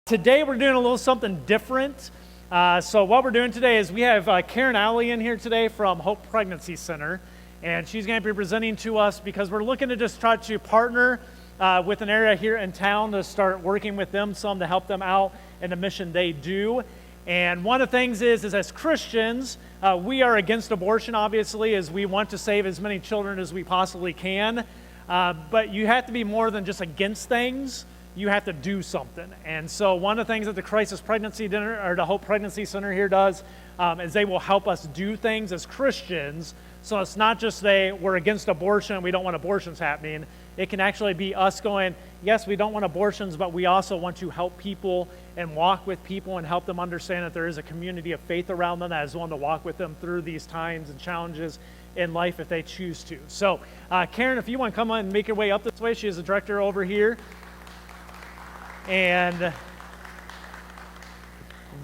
Today we're doing a little something different. So what we're doing today is we have Karen Alley in here today from Hope Pregnancy Center, and she's going to be presenting to us because we're looking to just try to partner with an area here in town to start working with them some to help them out in the mission they do. And one of the things is as Christians, we are against abortion, obviously, as we want to save as many children as we possibly can. But you have to be more than just against things. You have to do something. And so one of the things that the Crisis Pregnancy Dinner, or the Hope Pregnancy Center here does, is they will help us do things as Christians. So it's not just we're against abortion and we don't want abortions happening. It can actually be us going, yes, we don't want abortions, but we also want to help people and walk with people and help them understand that there is a community of faith around them that is willing to walk with them through these times and challenges in life if they choose to. So Karen, if you want to come on and make your way up this way, she is the director over here. And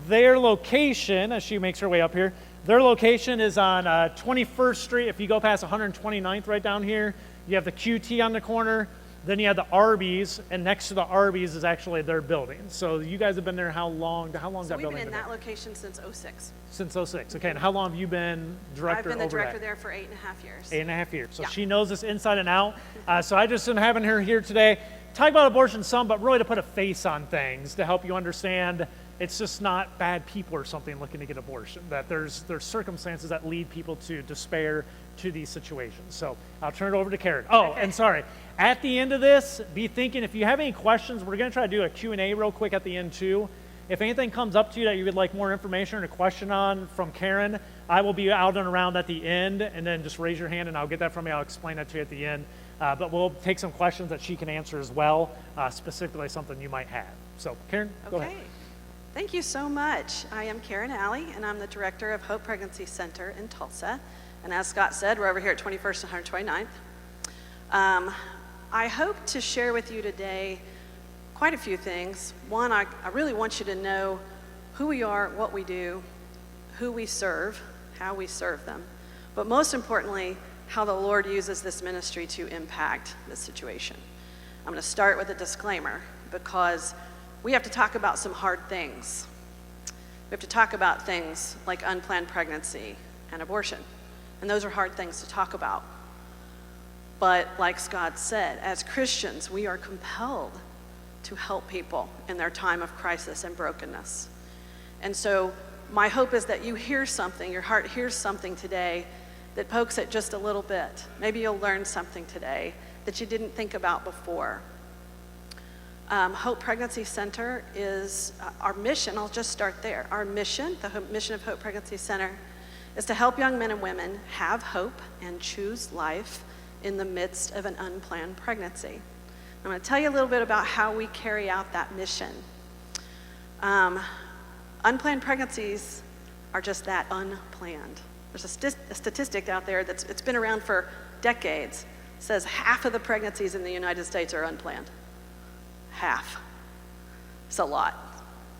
their location, as she makes her way up here, their location is on 21st Street. If you go past 129th right down here, you have the QT on the corner, then you have the Arby's, and next to the Arby's is actually their building. So you guys have been there how long? How long has that building been? We've been in that location since 2006. Since 2006. Okay, and how long have you been director over there? I've been the director there for 8.5 years. 8.5 years. So yeah. She knows this inside and out. So I just am having her here today. Talk about abortion some, but really to put a face on things, to help you understand it's just not bad people or something looking to get abortion, that there's circumstances that lead people to despair to these situations. So I'll turn it over to Karen. Oh, okay. And sorry, at the end of this, be thinking if you have any questions, we're going to try to do a Q&A real quick at the end too. If anything comes up to you that you would like more information or a question on from Karen, I will be out and around at the end, and then just raise your hand and I'll get that from you. I'll explain that to you at the end. But we'll take some questions that she can answer as well, specifically something you might have. So Karen, go ahead. Thank you so much. I am Karen Alley, and I'm the director of Hope Pregnancy Center in Tulsa. And as Scott said, we're over here at 21st and 129th. I hope to share with you today quite a few things. One, I really want you to know who we are, what we do, who we serve, how we serve them. But most importantly, how the Lord uses this ministry to impact the situation. I'm going to start with a disclaimer because we have to talk about some hard things. We have to talk about things like unplanned pregnancy and abortion. And those are hard things to talk about. But like Scott said, as Christians, we are compelled to help people in their time of crisis and brokenness. And so my hope is that you hear something, your heart hears something today that pokes it just a little bit. Maybe you'll learn something today that you didn't think about before. Hope Pregnancy Center is our mission. I'll just start there. Our mission, the mission of Hope Pregnancy Center, is to help young men and women have hope and choose life in the midst of an unplanned pregnancy. I'm going to tell you a little bit about how we carry out that mission. Unplanned pregnancies are just that, unplanned. There's a statistic out there it's been around for decades. It says half of the pregnancies in the United States are unplanned. Half. It's a lot.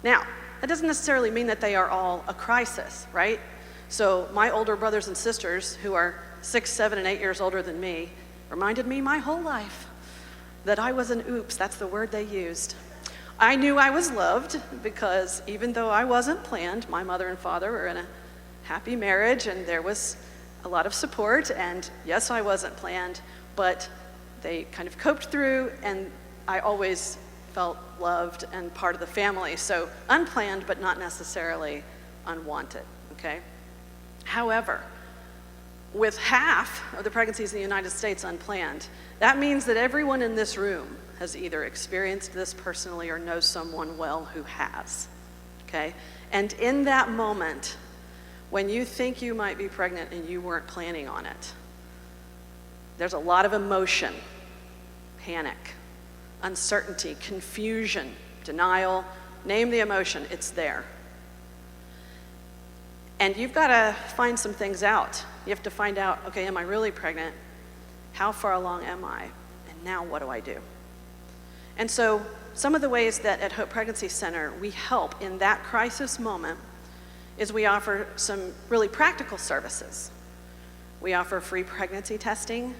Now, that doesn't necessarily mean that they are all a crisis, right? So my older brothers and sisters, who are 6, 7, and 8 years older than me, reminded me my whole life that I was an oops. That's the word they used. I knew I was loved because even though I wasn't planned, my mother and father were in a happy marriage and there was a lot of support, and yes, I wasn't planned, but they kind of coped through, and I always felt loved and part of the family. So unplanned, but not necessarily unwanted, okay? However, with half of the pregnancies in the United States unplanned, that means that everyone in this room has either experienced this personally or knows someone well who has, okay? And in that moment, when you think you might be pregnant and you weren't planning on it, there's a lot of emotion, panic, uncertainty, confusion, denial, name the emotion, it's there. And you've got to find some things out. You have to find out, okay, am I really pregnant? How far along am I? And now what do I do? And so some of the ways that at Hope Pregnancy Center we help in that crisis moment is we offer some really practical services. We offer free pregnancy testing,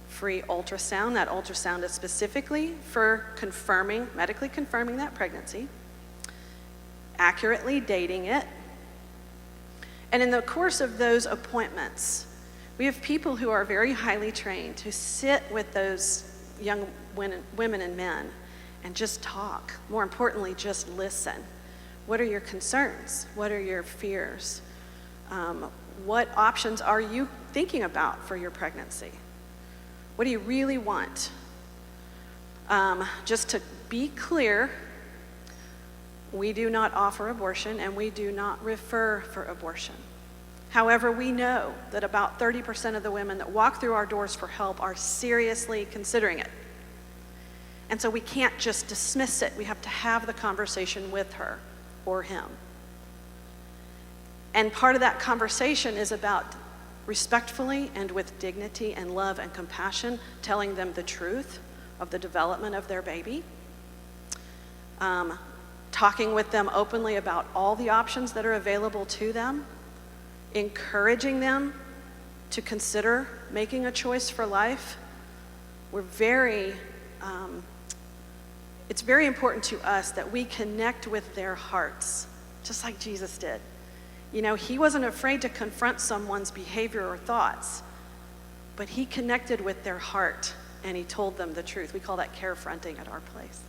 free ultrasound. That ultrasound is specifically for medically confirming that pregnancy. accurately dating it. And in the course of those appointments, we have people who are very highly trained who sit with those young women and men and just talk. More importantly, just listen. What are your concerns? What are your fears? What options are you thinking about for your pregnancy? What do you really want? Just to be clear, we do not offer abortion and we do not refer for abortion. However, we know that about 30% of the women that walk through our doors for help are seriously considering it. And so we can't just dismiss it. We have to have the conversation with her or him. And part of that conversation is about respectfully and with dignity and love and compassion, telling them the truth of the development of their baby. Talking with them openly about all the options that are available to them. Encouraging them to consider making a choice for life. It's very important to us that we connect with their hearts, just like Jesus did. You know, he wasn't afraid to confront someone's behavior or thoughts, but he connected with their heart and he told them the truth. We call that care fronting at our place.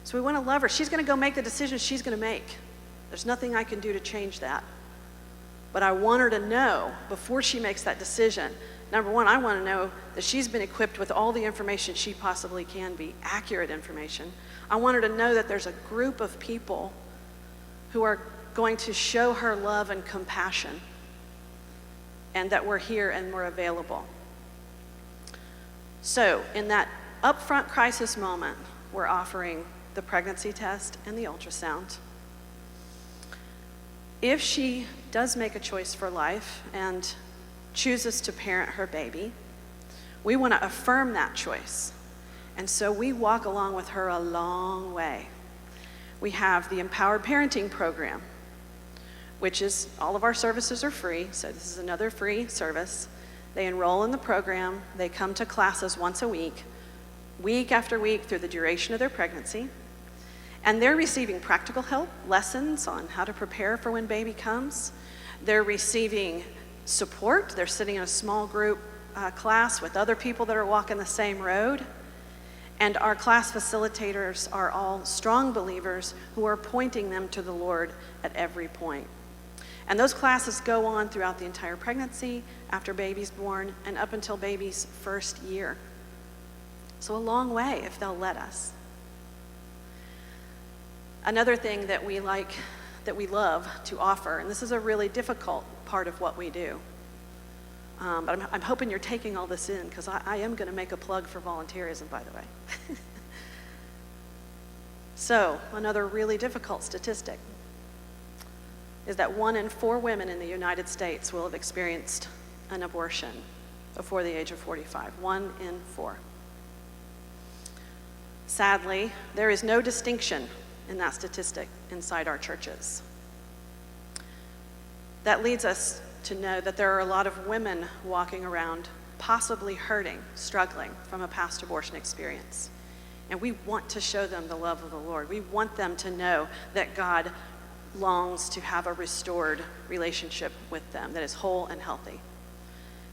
So we want to love her. She's going to go make the decision she's going to make. There's nothing I can do to change that. But I want her to know before she makes that decision, number one, I want to know that she's been equipped with all the information she possibly can be, accurate information. I want her to know that there's a group of people who are going to show her love and compassion, and that we're here and we're available. So in that upfront crisis moment, we're offering the pregnancy test and the ultrasound. If she does make a choice for life and chooses to parent her baby, we want to affirm that choice. And so we walk along with her a long way. We have the Empowered Parenting Program, which is, all of our services are free, so this is another free service. They enroll in the program, they come to classes once a week after week through the duration of their pregnancy. And they're receiving practical help, lessons on how to prepare for when baby comes. They're receiving support. They're sitting in a small group class with other people that are walking the same road. And our class facilitators are all strong believers who are pointing them to the Lord at every point. And those classes go on throughout the entire pregnancy, after baby's born, and up until baby's first year. So a long way if they'll let us. Another thing that we love to offer, and this is a really difficult part of what we do, but I'm hoping you're taking all this in, because I am going to make a plug for volunteerism, by the way. So, another really difficult statistic is that 1 in 4 women in the United States will have experienced an abortion before the age of 45. 1 in 4. Sadly, there is no distinction in that statistic inside our churches. That leads us to know that there are a lot of women walking around possibly hurting, struggling from a past abortion experience. And we want to show them the love of the Lord. We want them to know that God longs to have a restored relationship with them that is whole and healthy.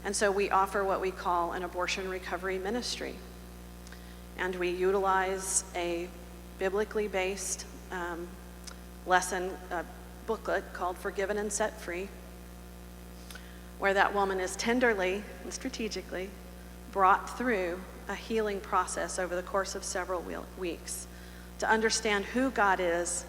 And so we offer what we call an abortion recovery ministry. And we utilize a biblically based lesson booklet called Forgiven and Set Free, where that woman is tenderly and strategically brought through a healing process over the course of several weeks to understand who God is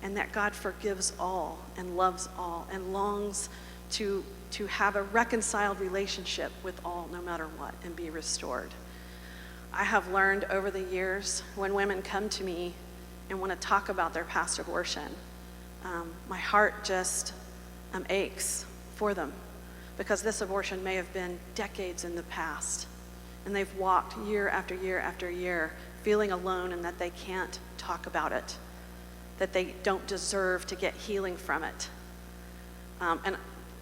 and that God forgives all and loves all and longs to have a reconciled relationship with all, no matter what, and be restored. I have learned over the years when women come to me and want to talk about their past abortion, my heart just aches for them, because this abortion may have been decades in the past, and they've walked year after year after year feeling alone and that they can't talk about it, that they don't deserve to get healing from it. And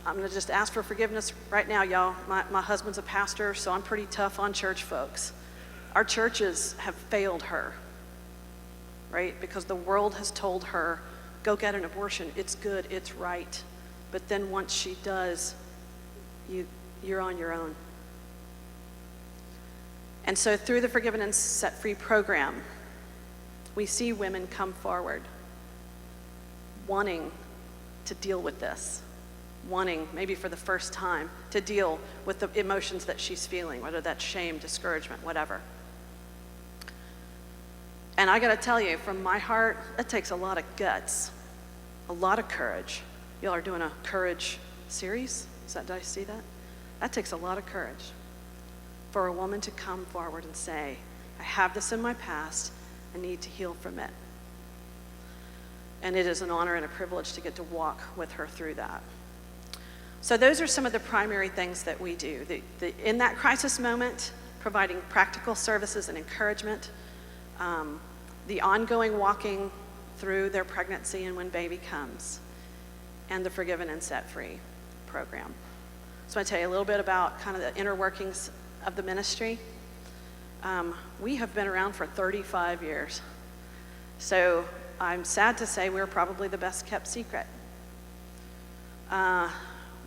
I'm going to just ask for forgiveness right now, y'all. My husband's a pastor, so I'm pretty tough on church folks. Our churches have failed her, right? Because the world has told her go get an abortion. It's good, it's right. But then once she does, you're on your own. And so through the Forgiven and Set Free program, we see women come forward wanting to deal with this, wanting, maybe for the first time, to deal with the emotions that she's feeling, whether that's shame, discouragement, whatever. And I gotta tell you, from my heart, it takes a lot of guts, a lot of courage. Y'all are doing a courage series? Did I see that? That takes a lot of courage for a woman to come forward and say, I have this in my past, I need to heal from it. And it is an honor and a privilege to get to walk with her through that. So those are some of the primary things that we do. In that crisis moment, providing practical services and encouragement, the ongoing walking through their pregnancy and when baby comes, and the Forgiven and Set Free program. So I tell you a little bit about kind of the inner workings of the ministry. We have been around for 35 years. So I'm sad to say we're probably the best kept secret.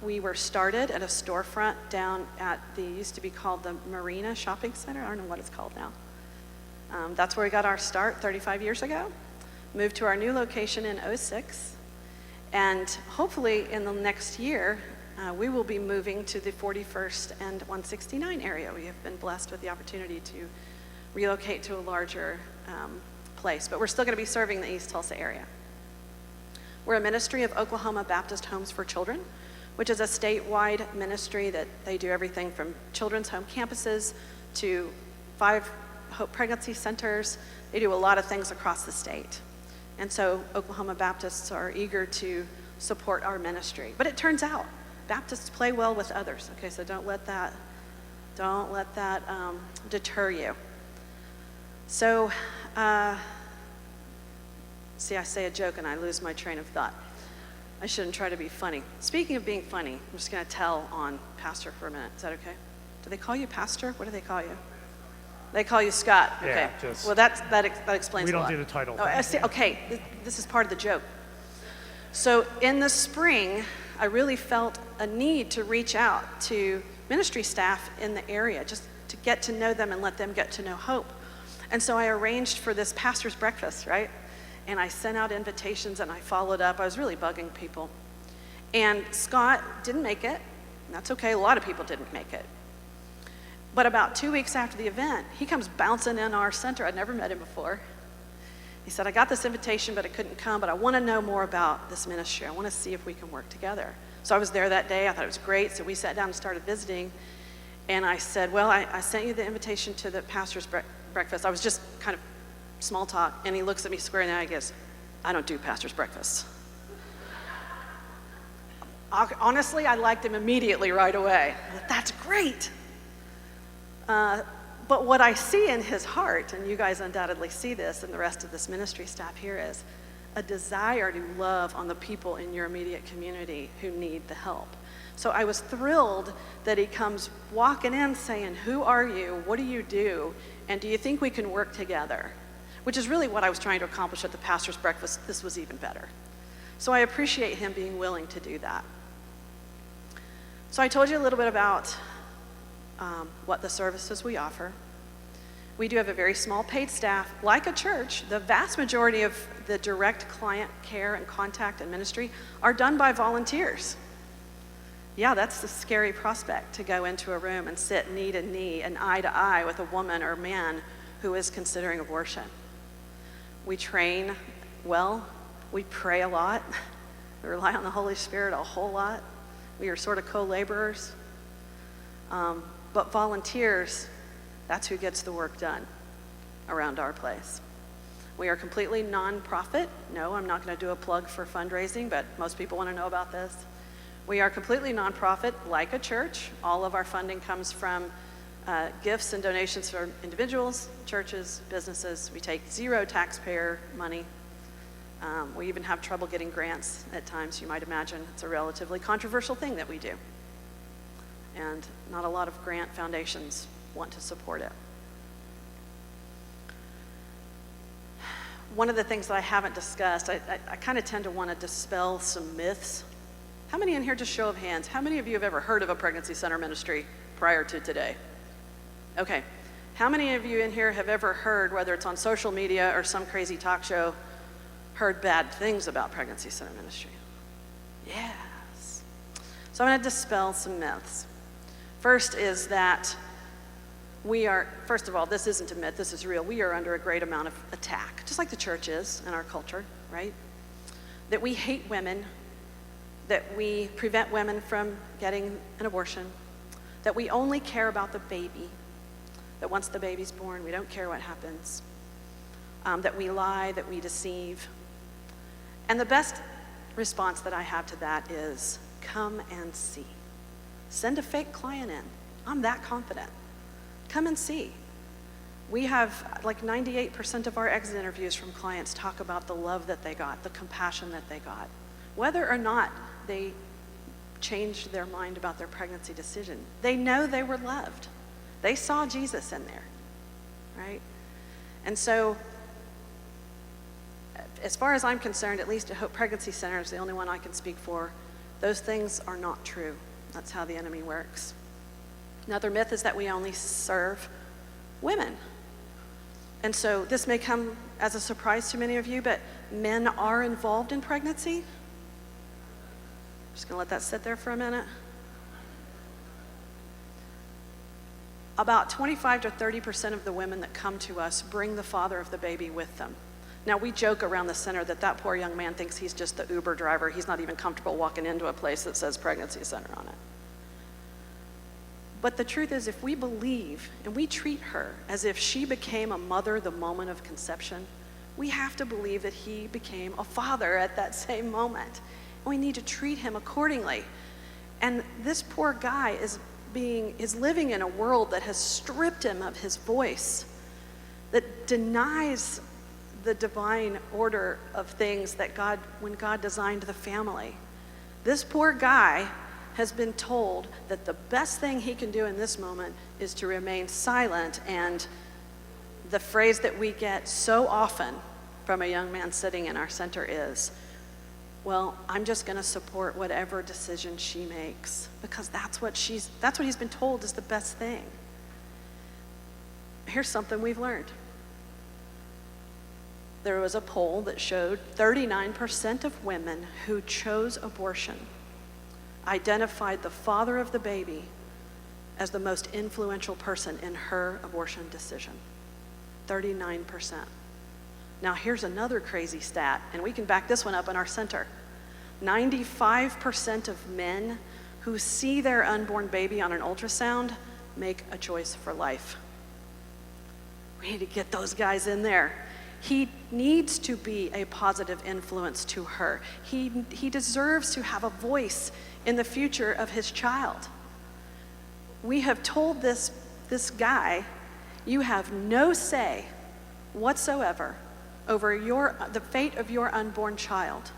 We were started at a storefront down at used to be called the Marina Shopping Center. I don't know what it's called now. That's where we got our start 35 years ago. Moved to our new location in '06. And hopefully in the next year, we will be moving to the 41st and 169 area. We have been blessed with the opportunity to relocate to a larger place, but we're still going to be serving the East Tulsa area. We're a ministry of Oklahoma Baptist Homes for Children, which is a statewide ministry that they do everything from children's home campuses to 5 Hope Pregnancy Centers. They do a lot of things across the state. And so Oklahoma Baptists are eager to support our ministry. But it turns out Baptists play well with others. Okay, so don't let that deter you. So, see, I say a joke and I lose my train of thought. I shouldn't try to be funny. Speaking of being funny, I'm just going to tell on Pastor for a minute. Is that okay? Do they call you Pastor? What do they call you? They call you Scott. Okay. Yeah, well, that explains a lot. We don't do the title. Oh, I see. Okay, this is part of the joke. So in the spring, I really felt a need to reach out to ministry staff in the area, just to get to know them and let them get to know Hope. And so I arranged for this pastor's breakfast, right? And I sent out invitations and I followed up. I was really bugging people. And Scott didn't make it. That's okay, a lot of people didn't make it. But about 2 weeks after the event, he comes bouncing in our center. I'd never met him before. He said, I got this invitation, but I couldn't come, but I want to know more about this ministry. I want to see if we can work together. So I was there that day. I thought it was great. So we sat down and started visiting. And I said, well, I sent you the invitation to the pastor's breakfast. I was just kind of small talk. And he looks at me square in the eye and goes, I don't do pastor's breakfast. Honestly, I liked him immediately right away. That's great. But what I see in his heart, and you guys undoubtedly see this, and the rest of this ministry staff here, is a desire to love on the people in your immediate community who need the help. So I was thrilled that he comes walking in saying, who are you? What do you do? And do you think we can work together? Which is really what I was trying to accomplish at the pastor's breakfast. This was even better. So I appreciate him being willing to do that. So I told you a little bit about what the services we offer. We do have a very small paid staff. Like a church, the vast majority of the direct client care and contact and ministry are done by volunteers. Yeah, that's a scary prospect, to go into a room and sit knee to knee and eye to eye with a woman or man who is considering abortion. We train well. We pray a lot. We rely on the Holy Spirit a whole lot. We are sort of co-laborers. But volunteers, that's who gets the work done around our place. We are completely nonprofit. No, I'm not going to do a plug for fundraising, but most people want to know about this. We are completely nonprofit, like a church. All of our funding comes from gifts and donations from individuals, churches, businesses. We take zero taxpayer money. We even have trouble getting grants at times, you might imagine. It's a relatively controversial thing that we do. And not a lot of grant foundations want to support it. one of the things that I haven't discussed, I kind of tend to want to dispel some myths. How many in here, just show of hands, how many of you have ever heard of a pregnancy center ministry prior to today? Okay. How many of you in here have ever heard, whether it's on social media or some crazy talk show, heard bad things about pregnancy center ministry? Yes. So I'm going to dispel some myths. First is that first of all, this isn't a myth, this is real. We are under a great amount of attack, just like the church is in our culture, right? That we hate women, that we prevent women from getting an abortion, that we only care about the baby, that once the baby's born, we don't care what happens, that we lie, that we deceive. And the best response that I have to that is, come and see. Send a fake client in. I'm that confident. Come and see. We have like 98% of our exit interviews from clients talk about the love that they got, the compassion that they got. Whether or not they changed their mind about their pregnancy decision, they know they were loved. They saw Jesus in there, right? And so, as far as I'm concerned, at least at Hope Pregnancy Center is the only one I can speak for, those things are not true. That's how the enemy works. Another myth is that we only serve women. And so this may come as a surprise to many of you, but men are involved in pregnancy. Just gonna let that sit there for a minute. About 25 to 30% of the women that come to us bring the father of the baby with them. Now, we joke around the center that poor young man thinks he's just the Uber driver. He's not even comfortable walking into a place that says pregnancy center on it. But the truth is, if we believe and we treat her as if she became a mother the moment of conception, we have to believe that he became a father at that same moment. And we need to treat him accordingly. And this poor guy is living in a world that has stripped him of his voice, that denies the divine order of things that when God designed the family. This poor guy has been told that the best thing he can do in this moment is to remain silent, and the phrase that we get so often from a young man sitting in our center is, well, I'm just going to support whatever decision she makes, because that's what he's been told is the best thing. Here's something we've learned. There was a poll that showed 39% of women who chose abortion identified the father of the baby as the most influential person in her abortion decision. 39%. Now here's another crazy stat, and we can back this one up in our center. 95% of men who see their unborn baby on an ultrasound make a choice for life. We need to get those guys in there. He needs to be a positive influence to her. He deserves to have a voice in the future of his child. We have told this guy, you have no say whatsoever over the fate of your unborn child.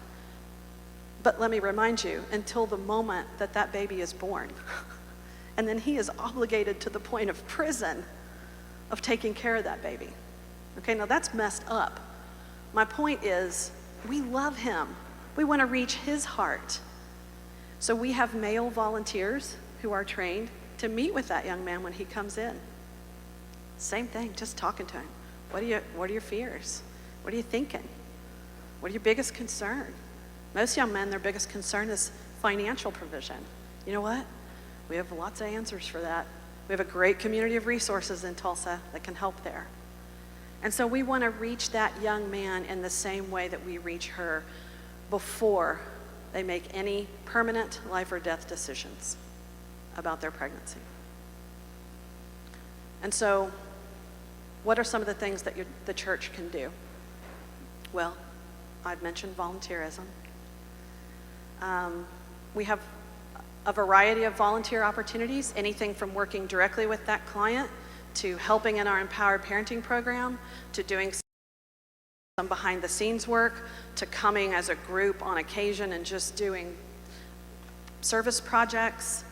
But let me remind you, until the moment that baby is born. And then he is obligated to the point of prison of taking care of that baby. Okay, now that's messed up. My point is, we love him. We want to reach his heart. So we have male volunteers who are trained to meet with that young man when he comes in. Same thing, just talking to him. What are your fears? What are you thinking? What are your biggest concern? Most young men, their biggest concern is financial provision. You know what? We have lots of answers for that. We have a great community of resources in Tulsa that can help there. And so we want to reach that young man in the same way that we reach her before they make any permanent life or death decisions about their pregnancy. And so, what are some of the things that the church can do? Well, I've mentioned volunteerism. We have a variety of volunteer opportunities, anything from working directly with that client to helping in our Empowered Parenting program, to doing some behind the scenes work, to coming as a group on occasion and just doing service projects.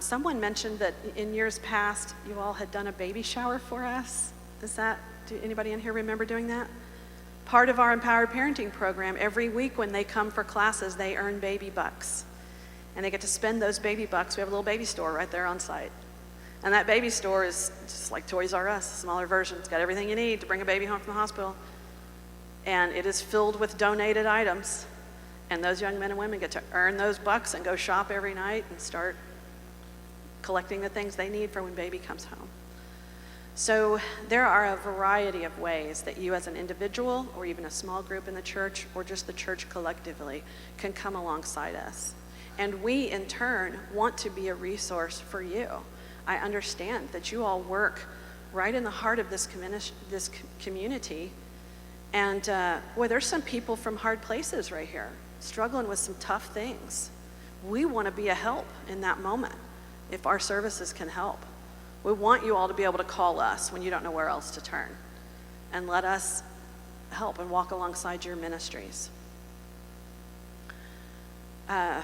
Someone mentioned that in years past, you all had done a baby shower for us. Do anybody in here remember doing that? Part of our Empowered Parenting program, every week when they come for classes, they earn baby bucks. And they get to spend those baby bucks. We have a little baby store right there on site. And that baby store is just like Toys R Us, a smaller version. It's got everything you need to bring a baby home from the hospital. And it is filled with donated items. And those young men and women get to earn those bucks and go shop every night and start collecting the things they need for when baby comes home. So there are a variety of ways that you as an individual or even a small group in the church or just the church collectively can come alongside us. And we in turn want to be a resource for you. I understand that you all work right in the heart of this community. And boy, there's some people from hard places right here struggling with some tough things. We want to be a help in that moment if our services can help. We want you all to be able to call us when you don't know where else to turn and let us help and walk alongside your ministries. I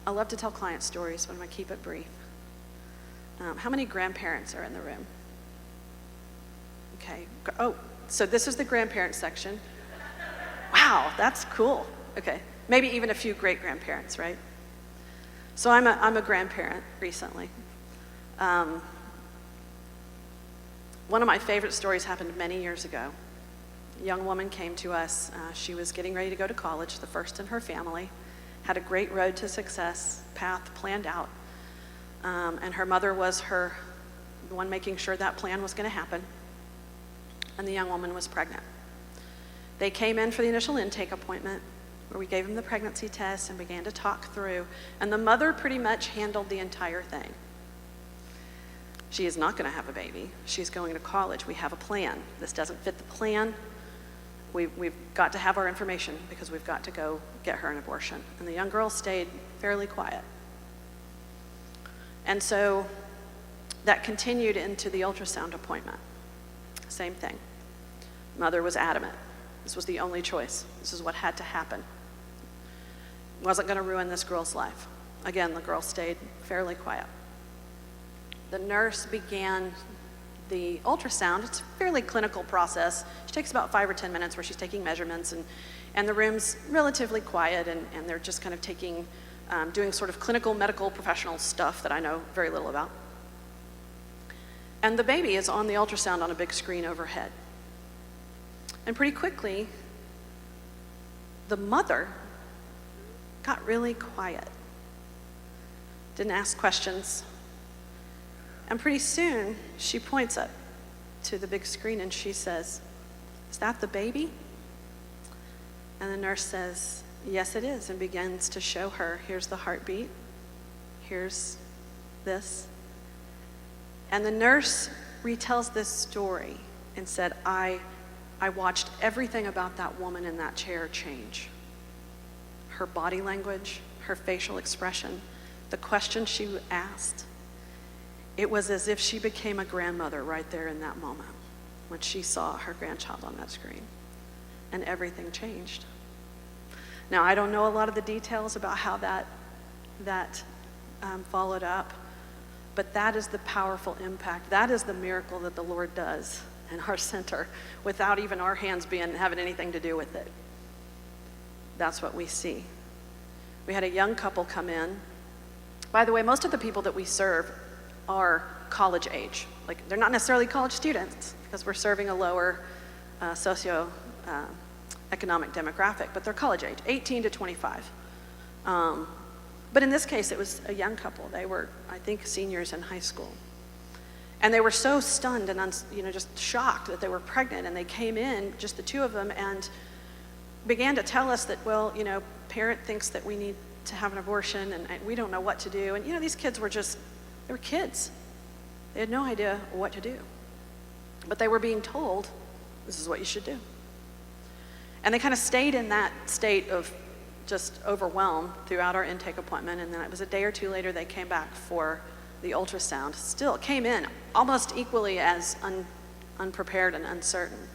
love to tell client stories, but I'm going to keep it brief. How many grandparents are in the room? Okay. Oh, so this is the grandparent section. Wow, that's cool. Okay. Maybe even a few great-grandparents, right? So I'm a grandparent recently. One of my favorite stories happened many years ago. A young woman came to us. She was getting ready to go to college, the first in her family, had a great road to success path planned out. And her mother was the one making sure that plan was going to happen. And the young woman was pregnant. They came in for the initial intake appointment where we gave them the pregnancy test and began to talk through. And the mother pretty much handled the entire thing. She is not going to have a baby. She's going to college. We have a plan. This doesn't fit the plan. We've got to have our information because we've got to go get her an abortion. And the young girl stayed fairly quiet. And so that continued into the ultrasound appointment. Same thing. Mother was adamant. This was the only choice. This is what had to happen. Wasn't going to ruin this girl's life. Again, the girl stayed fairly quiet. The nurse began the ultrasound. It's a fairly clinical process. It takes about 5 or 10 minutes where she's taking measurements, and the room's relatively quiet, and they're just kind of doing sort of clinical medical professional stuff that I know very little about. And the baby is on the ultrasound on a big screen overhead. And pretty quickly, the mother got really quiet. Didn't ask questions. And pretty soon, she points up to the big screen and she says, "Is that the baby?" And the nurse says, "Yes, it is," and begins to show her, here's the heartbeat, here's this. And the nurse retells this story and said, I watched everything about that woman in that chair change. Her body language, her facial expression, the questions she asked. It was as if she became a grandmother right there in that moment when she saw her grandchild on that screen. And everything changed. Now, I don't know a lot of the details about how that followed up, but that is the powerful impact. That is the miracle that the Lord does in our center without even our hands having anything to do with it. That's what we see. We had a young couple come in. By the way, most of the people that we serve are college age. Like, they're not necessarily college students because we're serving a lower economic demographic, but they're college age, 18 to 25. But in this case, it was a young couple. They were, I think, seniors in high school. And they were so stunned and just shocked that they were pregnant, and they came in, just the two of them, and began to tell us that, well, parent thinks that we need to have an abortion, and we don't know what to do. And these kids were they were kids. They had no idea what to do. But they were being told, this is what you should do. And they kind of stayed in that state of just overwhelmed throughout our intake appointment. And then it was a day or two later, they came back for the ultrasound. Still came in almost equally as unprepared and uncertain.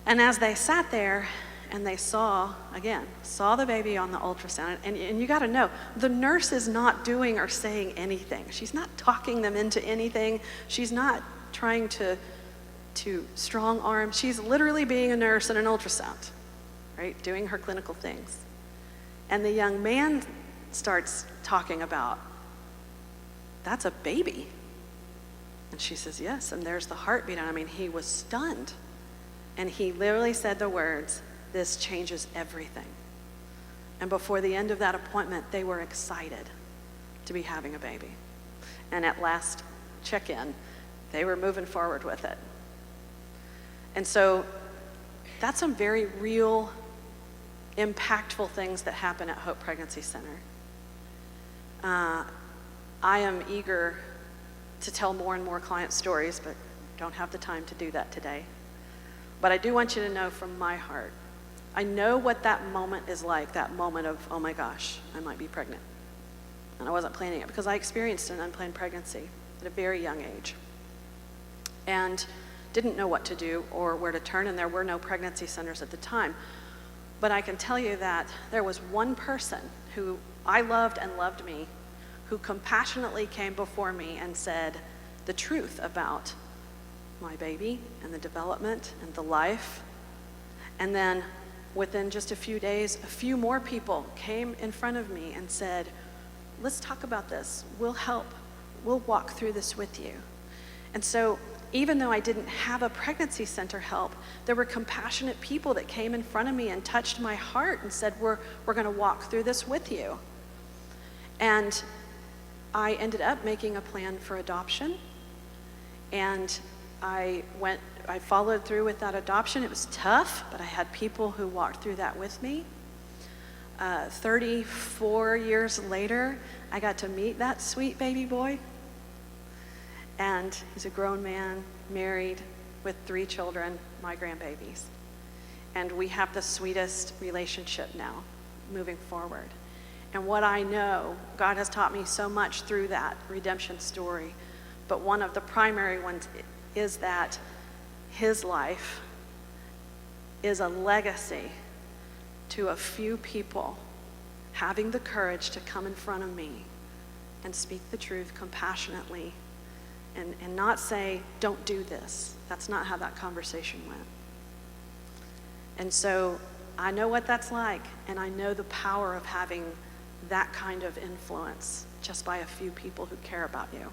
And as they sat there and they saw the baby on the ultrasound, and you got to know, the nurse is not doing or saying anything. She's not talking them into anything. She's not trying to to strong arm. She's literally being a nurse in an ultrasound, right? Doing her clinical things. And the young man starts talking about, that's a baby. And she says, yes, and there's the heartbeat. And I mean, he was stunned. And he literally said the words, this changes everything. And before the end of that appointment, they were excited to be having a baby. And at last check-in, they were moving forward with it. And so that's some very real, impactful things that happen at Hope Pregnancy Center. I am eager to tell more and more client stories, but don't have the time to do that today. But I do want you to know from my heart, I know what that moment is like, that moment of, oh my gosh, I might be pregnant. And I wasn't planning it because I experienced an unplanned pregnancy at a very young age and didn't know what to do or where to turn, and there were no pregnancy centers at the time. But I can tell you that there was one person who I loved and loved me, who compassionately came before me and said the truth about my baby and the development and the life. And then within just a few days, a few more people came in front of me and said, let's talk about this. We'll help. We'll walk through this with you. And so even though I didn't have a pregnancy center help, there were compassionate people that came in front of me and touched my heart and said, we're going to walk through this with you. And I ended up making a plan for adoption. And I followed through with that adoption. It was tough, but I had people who walked through that with me. 34 years later, I got to meet that sweet baby boy. And he's a grown man, married, with 3 children, my grandbabies. And we have the sweetest relationship now, moving forward. And what I know, God has taught me so much through that redemption story, but one of the primary ones is that his life is a legacy to a few people having the courage to come in front of me and speak the truth compassionately and not say, don't do this. That's not how that conversation went. And so I know what that's like, and I know the power of having that kind of influence just by a few people who care about you.